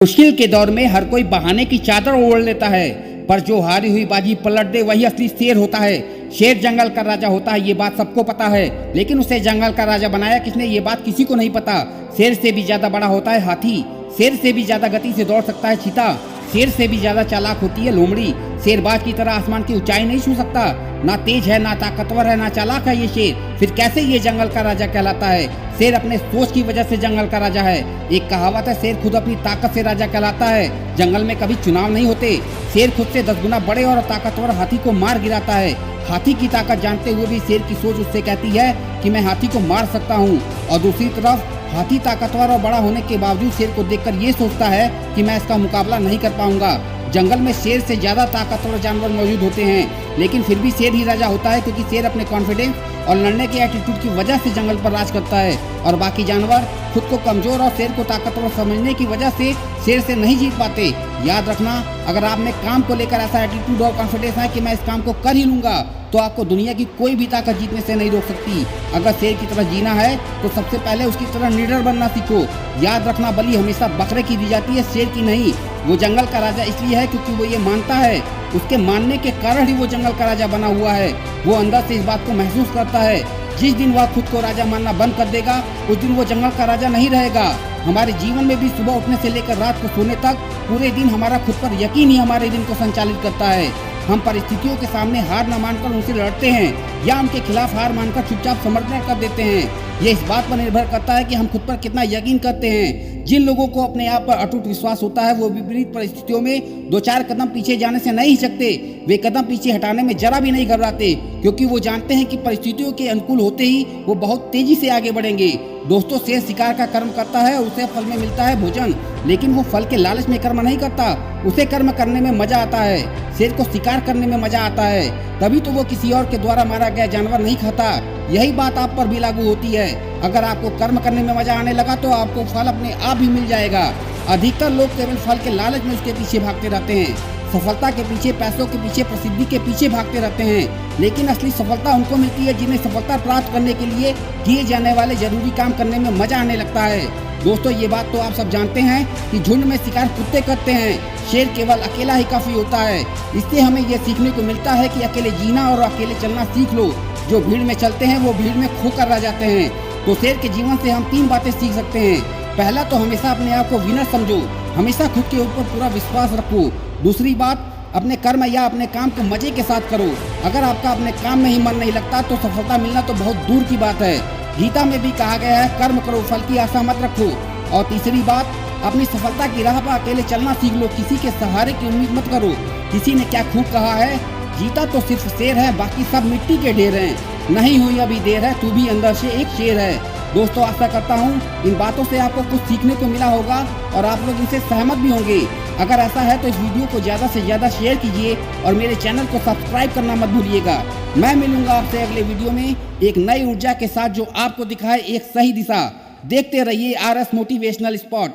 मुश्किल के दौर में हर कोई बहाने की चादर ओढ़ लेता है, पर जो हारी हुई बाजी पलट दे वही असली शेर होता है। शेर जंगल का राजा होता है, ये बात सबको पता है, लेकिन उसे जंगल का राजा बनाया किसने, ये बात किसी को नहीं पता। शेर से भी ज्यादा बड़ा होता है हाथी, शेर से भी ज्यादा गति से दौड़ सकता है चीता, शेर से भी ज्यादा चालाक होती है लोमड़ी। शेरबाज की तरह आसमान की ऊंचाई नहीं छू सकता, ना तेज है, ना ताकतवर है, ना चालाक है ये शेर, फिर कैसे ये जंगल का राजा कहलाता है। शेर अपने सोच की वजह से जंगल का राजा है। एक कहावत है, शेर खुद अपनी ताकत से राजा कहलाता है। जंगल में कभी चुनाव नहीं होते। शेर खुद से 10 गुना बड़े और ताकतवर हाथी को मार गिराता है। हाथी की ताकत जानते हुए भी शेर की सोच उससे कहती है कि मैं हाथी को मार सकता हूँ, और दूसरी तरफ हाथी ताकतवर और बड़ा होने के बावजूद शेर को देखकर ये सोचता है कि मैं इसका मुकाबला नहीं कर पाऊंगा। जंगल में शेर से ज्यादा ताकतवर जानवर मौजूद होते हैं, लेकिन फिर भी शेर ही राजा होता है, क्योंकि शेर अपने कॉन्फिडेंस और लड़ने के एटीट्यूड की वजह से जंगल पर राज करता है, और बाकी जानवर खुद को कमजोर और शेर को ताकतवर समझने की वजह से शेर से नहीं जीत पाते। याद रखना, अगर आप में काम को लेकर ऐसा एटीट्यूड और कॉन्फिडेंस है कि मैं इस काम को कर ही लूंगा, तो आपको दुनिया की कोई भी ताकत जीतने से नहीं रोक सकती। अगर शेर की तरह जीना है तो सबसे पहले उसकी तरह निडर बनना सीखो। याद रखना, बलि हमेशा बकरे की दी जाती है, शेर की नहीं। वो जंगल का राजा इसलिए है क्योंकि वो ये मानता है, उसके मानने के कारण ही वो जंगल का राजा बना हुआ है। वो अंदर से इस बात को महसूस करता है। जिस दिन वह खुद को राजा मानना बंद कर देगा, उस दिन वो जंगल का राजा नहीं रहेगा। हमारे जीवन में भी सुबह उठने से लेकर रात को सोने तक पूरे दिन हमारा खुद पर यकीन ही हमारे दिन को संचालित करता है। हम परिस्थितियों के सामने हार न मानकर उनसे लड़ते हैं, या उनके खिलाफ हार मानकर चुपचाप समर्पण कर देते हैं। ये इस बात पर निर्भर करता है कि हम खुद पर कितना यकीन करते हैं। जिन लोगों को अपने आप पर अटूट विश्वास होता है, वो विपरीत परिस्थितियों में 2-4 कदम पीछे जाने से नहीं हिचकते। वे कदम पीछे हटाने में जरा भी नहीं घबराते, क्योंकि वो जानते हैं कि परिस्थितियों के अनुकूल होते ही वो बहुत तेजी से आगे बढ़ेंगे। दोस्तों, शेर शिकार का कर्म करता है, उसे फल में मिलता है भोजन, लेकिन वो फल के लालच में कर्म नहीं करता, उसे कर्म करने में मजा आता है। शेर को शिकार करने में मजा आता है, तभी तो वो किसी और के द्वारा मारा गया जानवर नहीं खाता। यही बात आप पर भी लागू होती है। अगर आपको कर्म करने में मजा आने लगा तो आपको फल अपने आप ही मिल जाएगा। अधिकतर लोग केवल फल के लालच में उसके पीछे भागते रहते हैं, सफलता के पीछे, पैसों के पीछे, प्रसिद्धि के पीछे भागते रहते हैं, लेकिन असली सफलता उनको मिलती है जिन्हें सफलता प्राप्त करने के लिए किए जाने वाले जरूरी काम करने में मजा आने लगता है। दोस्तों, ये बात तो आप सब जानते हैं कि झुंड में शिकार कुत्ते करते हैं, शेर केवल अकेला ही काफी होता है। इससे हमें यह सीखने को मिलता है कि अकेले जीना और अकेले चलना सीख लो। जो भीड़ में चलते हैं वो भीड़ में खोकर रह जाते हैं। तो शेर के जीवन से हम 3 बातें सीख सकते हैं। पहला तो हमेशा अपने आप को विनर समझो, हमेशा खुद के ऊपर पूरा विश्वास रखो। दूसरी बात, अपने कर्म या अपने काम को मजे के साथ करो। अगर आपका अपने काम में ही मन नहीं लगता तो सफलता मिलना तो बहुत दूर की बात है। गीता में भी कहा गया है, कर्म करो, फल की आशा मत रखो। और तीसरी बात, अपनी सफलता की राह पर अकेले चलना सीख लो, किसी के सहारे की उम्मीद मत करो। किसी ने क्या खूब कहा है, जीता तो सिर्फ शेर है, बाकी सब मिट्टी के ढेर हैं। नहीं हुई अभी देर है, तू भी अंदर से एक शेर है। दोस्तों, आशा करता हूँ इन बातों से आपको कुछ सीखने को मिला होगा और आप लोग इनसे सहमत भी होंगे। अगर ऐसा है तो इस वीडियो को ज़्यादा से ज़्यादा शेयर कीजिए और मेरे चैनल को सब्सक्राइब करना मत भूलिएगा। मैं मिलूंगा आपसे अगले वीडियो में एक नई ऊर्जा के साथ, जो आपको दिखाए एक सही दिशा। देखते रहिए RS मोटिवेशनल स्पॉट।